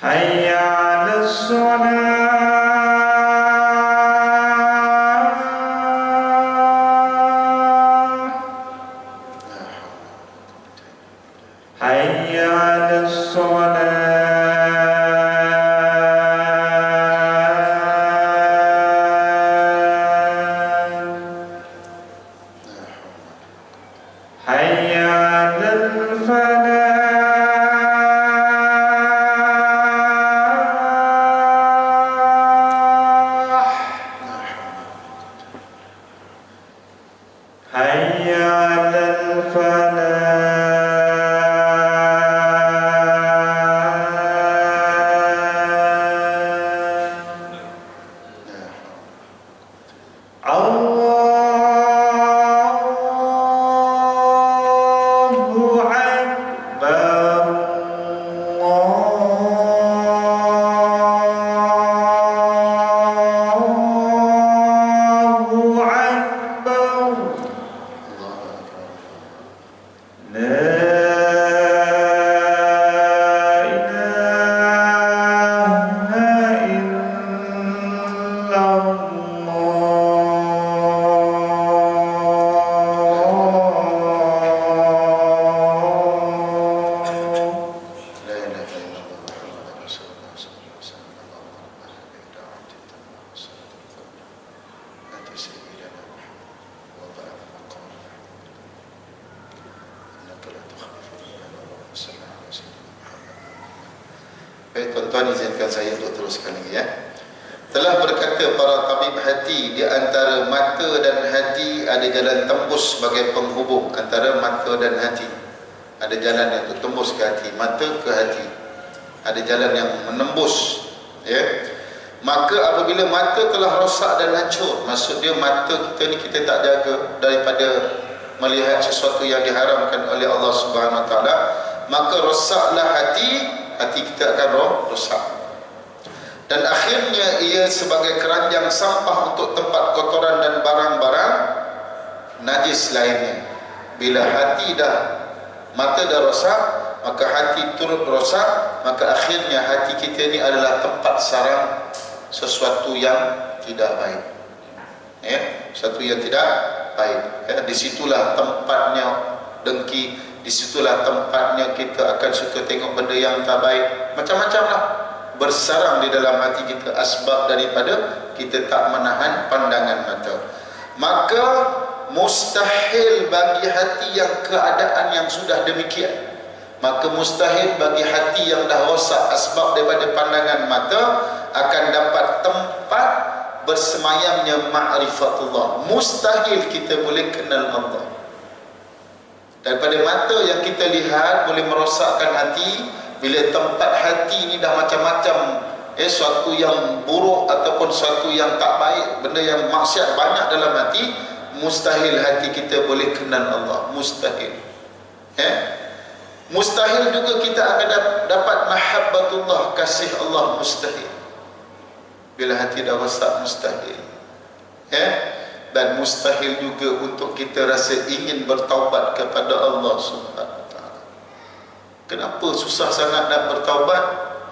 Hayya 'alas shalah. Hayya 'alas shalah. Hayya 'alal falah. Hayya 'alal falah. Allahu Akbar, Allahu Akbar. La ilaha Baik tuan-tuan, izinkan saya untuk teruskan lagi ya. Telah berkata para tabib hati, di antara mata dan hati ada jalan tembus sebagai penghubung antara mata dan hati. Ada jalan yang untuk tembus ke hati, mata ke hati. Ada jalan yang menembus, ya. Maka apabila mata telah rosak dan hancur, maksud dia mata kita ni kita tak jaga daripada melihat sesuatu yang diharamkan oleh Allah Subhanahu Wa Taala, maka rosaklah hati kita akan rosak. Dan akhirnya ia sebagai keranjang sampah untuk tempat kotoran dan barang-barang najis lainnya. Bila mata dah rosak, maka hati turut rosak, maka akhirnya hati kita ni adalah tempat sarang sesuatu yang tidak baik, ya, sesuatu yang tidak baik, ya. Disitulah tempatnya dengki, disitulah tempatnya kita akan suka tengok benda yang tak baik, macam-macam lah bersarang di dalam hati kita, asbab daripada kita tak menahan pandangan mata. Maka mustahil bagi hati yang keadaan yang sudah demikian. Maka mustahil bagi hati yang dah rosak asbab daripada pandangan mata akan dapat tempat bersemayamnya ma'rifatullah. Mustahil kita boleh kenal Allah. Daripada mata yang kita lihat boleh merosakkan hati. Bila tempat hati ni dah macam-macam, suatu yang buruk ataupun suatu yang tak baik, benda yang maksiat banyak dalam hati, mustahil hati kita boleh kenal Allah. Mustahil. Mustahil juga kita akan dapat mahabbatullah, kasih Allah. Mustahil. Bila hati dah rosak, mustahil. Dan mustahil juga untuk kita rasa ingin bertaubat kepada Allah Subhanahu wa ta'ala. Kenapa susah sangat nak bertaubat?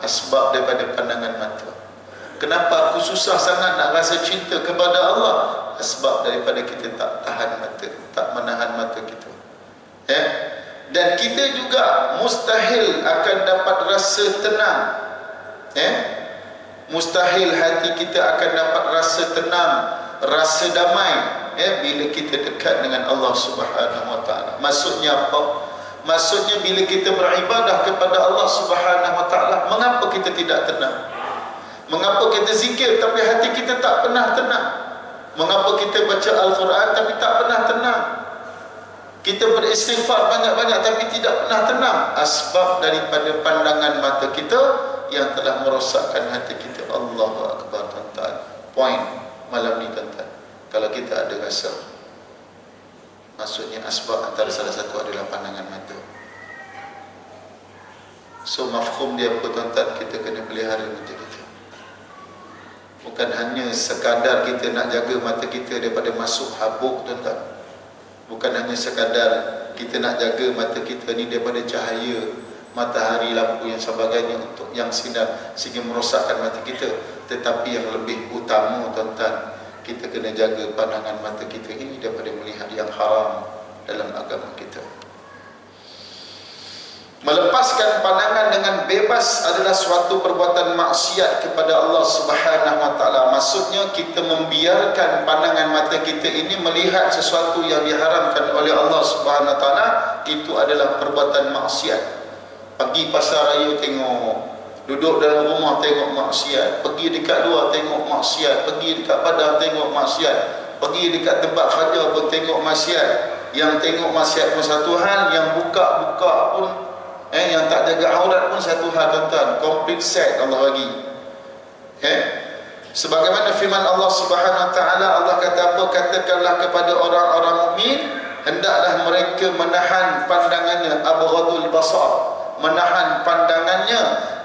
Asbab daripada pandangan mata. Kenapa aku susah sangat nak rasa cinta kepada Allah? Asbab daripada kita tak tahan mata, tak menahan mata kita. Dan kita juga mustahil akan dapat rasa tenang. Mustahil hati kita akan dapat rasa tenang, rasa damai bila kita dekat dengan Allah Subhanahu wa ta'ala. Maksudnya apa? Maksudnya bila kita beribadah kepada Allah Subhanahu wa ta'ala, mengapa kita tidak tenang? Mengapa kita zikir tapi hati kita tak pernah tenang? Mengapa kita baca Al-Quran tapi tak pernah tenang? Kita beristighfar banyak-banyak tapi tidak pernah tenang. Asbab daripada pandangan mata kita yang telah merosakkan hati kita. Allahu Akbar, tuan-tuan. Poin malam ni, tuan-tuan, kalau kita ada rasa, maksudnya asbab antara salah satu adalah pandangan mata. So mafhum dia apa, tuan-tuan? Kita kena pelihara mata kita. Bukan hanya sekadar kita nak jaga mata kita daripada masuk habuk, tuan-tuan. Bukan hanya sekadar kita nak jaga mata kita ni daripada cahaya matahari, lampu yang sebagainya untuk yang sinar sehingga merosakkan mata kita. Tetapi yang lebih utama, tuan-tuan, kita kena jaga pandangan mata kita ini daripada melihat yang haram dalam agama kita. Melepaskan pandangan dengan bebas adalah suatu perbuatan maksiat kepada Allah Subhanahu wa ta'ala. Maksudnya kita membiarkan pandangan mata kita ini melihat sesuatu yang diharamkan oleh Allah Subhanahu wa ta'ala, itu adalah perbuatan maksiat. Pergi pasar raya tengok, duduk dalam rumah tengok maksiat, pergi dekat luar tengok maksiat, pergi dekat padang tengok maksiat, pergi dekat tempat kerja pun tengok maksiat. Yang tengok maksiat pun satu hal, yang buka-buka pun yang tak jaga aurat pun satu hal, tuan-tuan. Complete set Allah bagi. Sebagaimana firman Allah Subhanahu wa ta'ala, Allah kata apa? Katakanlah kepada orang-orang mukmin, hendaklah mereka menahan pandangannya, abghadul basar, menahan pandangannya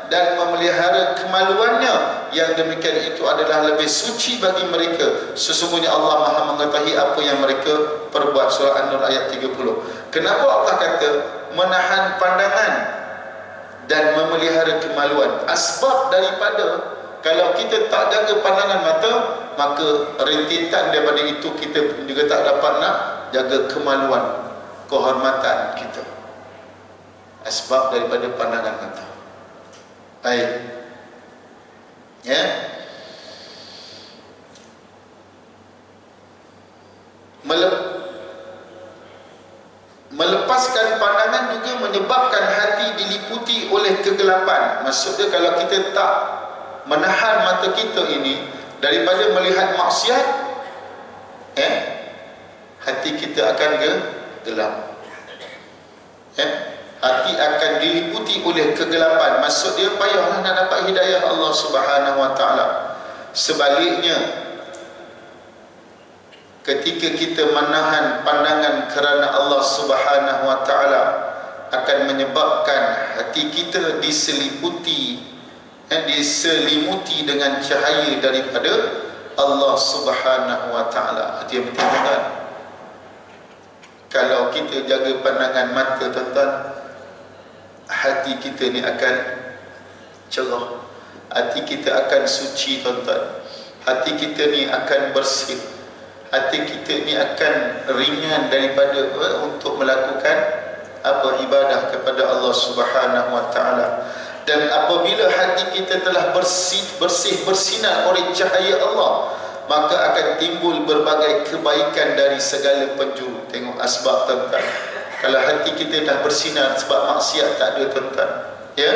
dan memelihara kemaluannya. Yang demikian itu adalah lebih suci bagi mereka. Sesungguhnya Allah Maha mengetahui apa yang mereka perbuat. Surah An-Nur ayat 30. Kenapa Allah kata menahan pandangan dan memelihara kemaluan? Asbab daripada kalau kita tak jaga pandangan mata, maka rentetan daripada itu kita pun juga tak dapat nak jaga kemaluan, kehormatan kita. Asbab daripada pandangan mata. Baik. Melepaskan pandangan juga menyebabkan hati diliputi oleh kegelapan. Maksudnya kalau kita tak menahan mata kita ini daripada melihat maksiat, hati kita akan gelap. Hati akan diliputi oleh kegelapan. Maksud dia payahlah nak dapat hidayah Allah Subhanahu wa ta'ala. Sebaliknya, ketika kita menahan pandangan kerana Allah Subhanahu wa ta'ala, akan menyebabkan hati kita diselimuti dengan cahaya daripada Allah Subhanahu wa ta'ala. Hati yang penting, tuan-tuan. Kalau kita jaga pandangan mata, tuan-tuan, hati kita ni akan cerah, hati kita akan suci, tuan-tuan. Hati kita ni akan bersih, hati kita ni akan ringan daripada untuk melakukan ibadah kepada Allah Subhanahu wa ta'ala. Dan apabila hati kita telah bersih bersinar oleh cahaya Allah, maka akan timbul berbagai kebaikan dari segala penjuru. Tengok asbab, tuan-tuan. Kalau hati kita dah bersinar sebab maksiat tak ada, tuan-tuan, ya,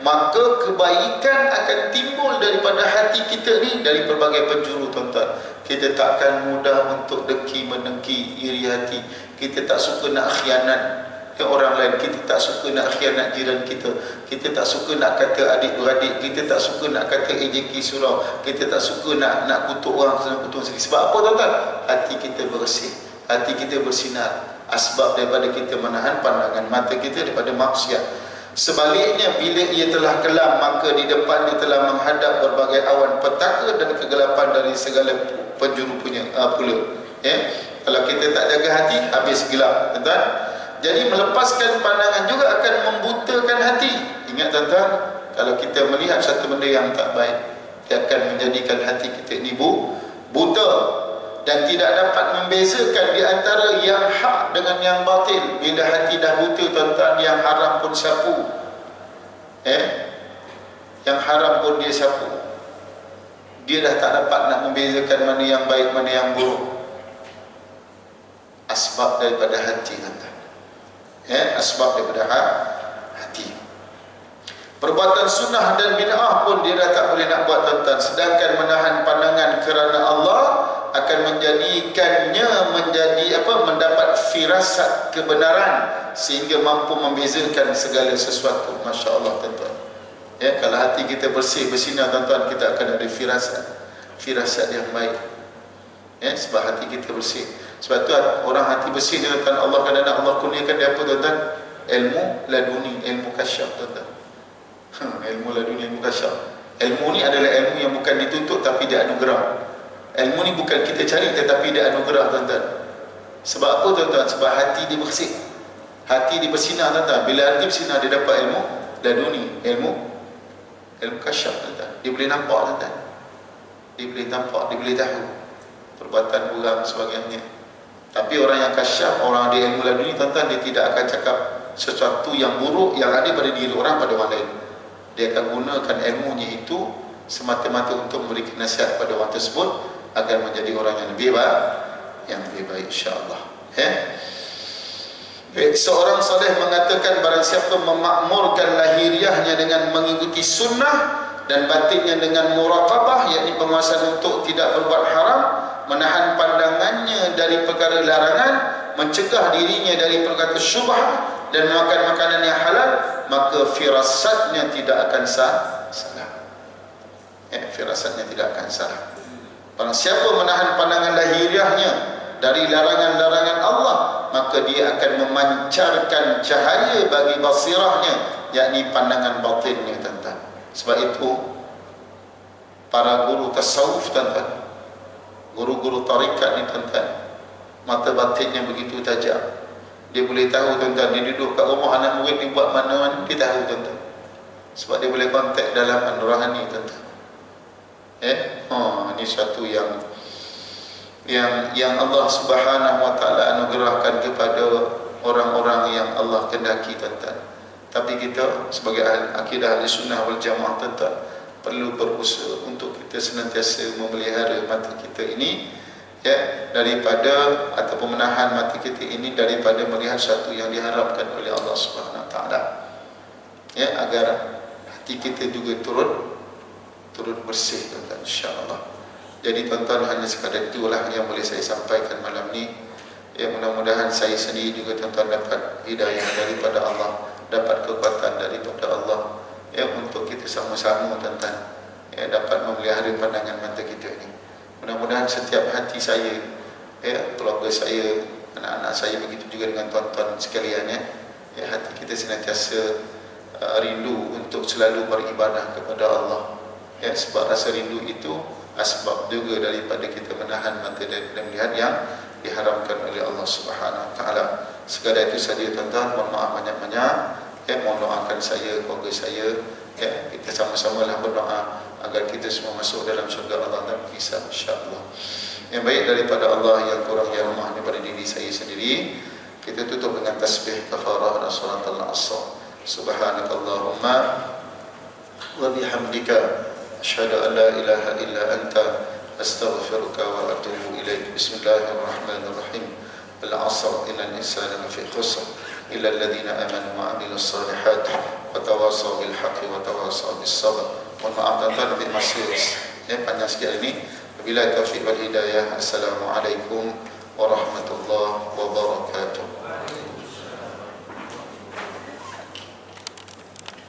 maka kebaikan akan timbul daripada hati kita ni dari berbagai penjuru, tuan-tuan. Kita takkan mudah untuk dengki mendengki, iri hati. Kita tak suka nak khianat orang lain, kita tak suka nak khianat jiran kita, kita tak suka nak kata adik-beradik, kita tak suka nak kata ejeki surau, kita tak suka nak kutuk orang, nak kutuk sendiri. Sebab apa, tuan-tuan? Hati kita bersih, hati kita bersinar. Asbab daripada kita menahan pandangan mata kita daripada maksiat. Sebaliknya, bila ia telah kelam, maka di depannya telah menghadap berbagai awan petaka dan kegelapan dari segala penjuru punya pula. Ya? Kalau kita tak jaga hati, habis gelap, tuan-tuan. Jadi melepaskan pandangan juga akan membutakan hati. Ingat, tuan-tuan, kalau kita melihat satu benda yang tak baik, dia akan menjadikan hati kita ini buta dan tidak dapat membezakan di antara yang hak dengan yang batil. Bila hati dah buta, tuan-tuan, yang haram pun sapu, yang haram pun dia sapu. Dia dah tak dapat nak membezakan mana yang baik, mana yang buruk. Asbab daripada hati, tuan-tuan. Asbab daripada hati. Perbuatan sunnah dan bid'ah pun dia dah tak boleh nak buat, tuan-tuan. Sedangkan menahan pandangan kerana Allah akan menjadikannya mendapat firasat kebenaran sehingga mampu membezakan segala sesuatu. Masya Allah, tuan-tuan. Ya, kalau hati kita bersih, bersinar, tuan-tuan, kita akan ada firasat yang baik. Ya, sebab hati kita bersih. Sebab tu orang hati bersih, tuan-tuan, Allah kadang-kadang Allah kurniakan dia apa, tuan-tuan? Ilmu laduni, ilmu kasyaf, tuan-tuan. Ilmu laduni, ilmu kasyaf. Ilmu ni adalah ilmu yang bukan dituntut tapi dia anugerah. Ilmu ni bukan kita cari tetapi dia anugerah, tuan-tuan. Sebab apa, tuan-tuan? Sebab hati dia bersih, hati dia bersinar, tuan-tuan. Bila hati bersinar, dia dapat ilmu laduni, ilmu kasyaf, tuan-tuan. Dia boleh nampak, tuan-tuan. Dia boleh nampak, dia boleh tahu perbuatan orang sebagainya. Tapi orang yang kasyaf, orang ada ilmu laduni, tuan-tuan, dia tidak akan cakap sesuatu yang buruk yang ada pada diri orang pada orang lain. Dia akan gunakan ilmunya itu semata-mata untuk memberikan nasihat pada orang tersebut agar menjadi orang yang lebih baik, insya-Allah. Seorang saleh mengatakan, barang siapa memakmurkan lahiriahnya dengan mengikuti sunnah dan batinnya dengan muraqabah, yakni penguasaan untuk tidak berbuat haram, menahan pandangannya dari perkara larangan, mencegah dirinya dari perkara syubhat dan makan makanan yang halal, maka firasatnya tidak akan salah. Firasatnya tidak akan salah. Barang siapa menahan pandangan lahiriahnya dari larangan-larangan Allah, maka dia akan memancarkan cahaya bagi basirahnya, yakni pandangan batinnya, tuan-tuan. Sebab itu para guru tasawuf, tuan-tuan, guru-guru tarikat ni, tuan-tuan, mata batinnya begitu tajam. Dia boleh tahu, tuan-tuan, dia duduk kat rumah anak murid ni buat mana-mana, dia tahu, tuan-tuan. Sebab dia boleh kontak dalam rohani, tuan-tuan. Ini satu yang Allah Subhanahu wa taala anugerahkan kepada orang-orang yang Allah kehendaki, tuan-tuan. Tapi kita sebagai akidah ahli sunnah wal jamaah, tuan-tuan, perlu berusaha untuk kita senantiasa memelihara mata kita ini, ya, daripada ataupun menahan mata kita ini daripada melihat satu yang diharapkan oleh Allah Subhanahu wa taala, ya, agar hati kita juga turut bersih, tuan-tuan, insya-Allah. Jadi, tuan-tuan, hanya sekadar itulah yang boleh saya sampaikan malam ni. Ya, mudah-mudahan saya sendiri juga, tuan-tuan, dapat hidayah daripada Allah, dapat kekuatan daripada Allah, ya, untuk kita sama-sama, tuan-tuan, ya, dapat memelihara pandangan mata kita ini. Mudah-mudahan setiap hati saya, ya, keluarga saya, anak-anak saya, begitu juga dengan tuan-tuan sekalian, ya, hati kita senantiasa rindu untuk selalu beribadah kepada Allah. Ya, sebab rasa rindu itu asbab juga daripada kita menahan mata daripada melihat yang diharamkan oleh Allah Subhanahu wa taala. Sekadar itu saja, tuan-tuan. Mohon maaf banyak-banyak. Ya, mohon doakan saya, keluarga saya, ya, kita sama-sama lah berdoa agar kita semua masuk dalam syurga Allah dan kisah, insya-Allah. Yang baik daripada Allah, yang kurang yang lemah daripada diri saya sendiri, kita tutup dengan tasbih kafarah dan salatul asr. Subhanakallahumma wa bihamdika asyhadu an la ilaha illa anta astaghfiruka wa atubu ilaik. Bismillahirrahmanirrahim. Al-'asr innal insana lafi khusr illa alladhina amanu wa 'amilus shalihat wa tawassaw bil haqqi wa tawassaw bis sabr. Mohon maaf tuan-tuan lebih masuk panjang sikit ini. Wabillahi taufiq wal hidayah. Assalamualaikum warahmatullahi wabarakatuh.